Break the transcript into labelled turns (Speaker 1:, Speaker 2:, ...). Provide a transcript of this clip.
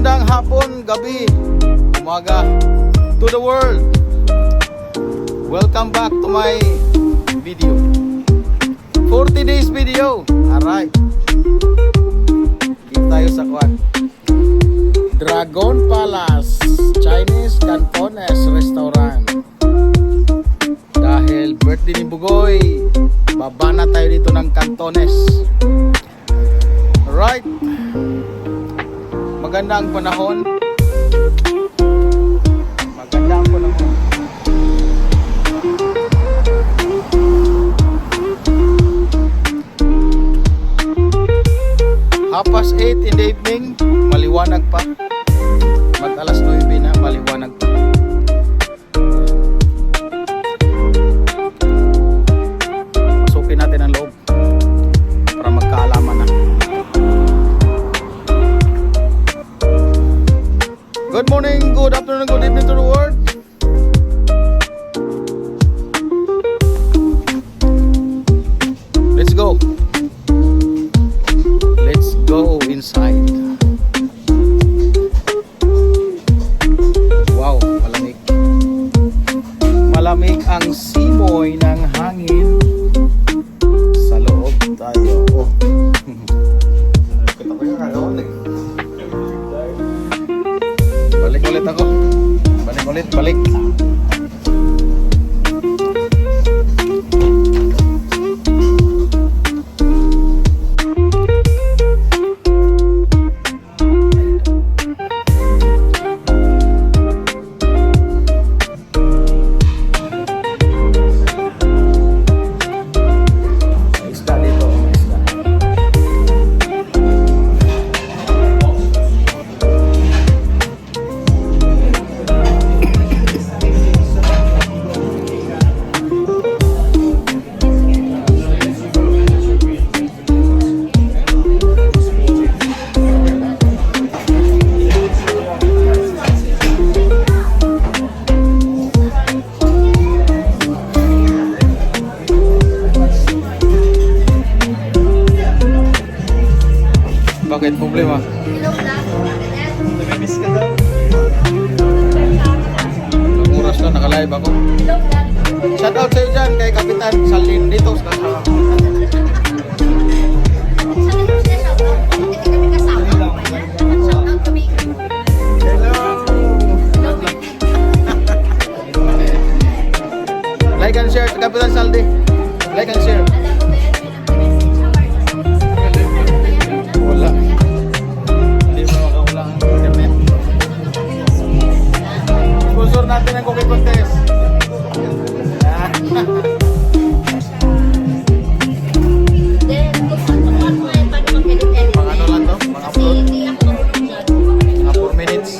Speaker 1: Magandang hapon, gabi, umaga to the world. Welcome back to my video. 40 days video. Alright. Kita tayo sa kwan. Dragon Palace Chinese Cantonese Restaurant. Dahil birthday ni Bugoy, baba na tayo dito ng Cantonese. Alright. Maganda ang panahon. Maganda ang panahon. Half past 8 in the evening, maliwanag pa. Mag alas 9 na, maliwanag pa. Pasukin natin ang loob para magkaalaman na. Good morning, good afternoon, good evening to the world. Let's go. Let's go inside. Wow, malamig. Malamig ang simoy ng hangin. Sa loob tayo. Oh. Balik ulit ako. Balik ulit, balik. Bakit problema? Nag-miss ka daw. Ilang oras na, naka-live ako. Shout out sa'yo dyan kay Kapitan Salin dito sa kasama. Hello! Like and share, Kapitan Saldi. Like and share. Wala. Hindi mo makakula ang internet. Sponsor natin ang cookie contest. Mga ano lang to? Mga upload? Mga 4 minutes.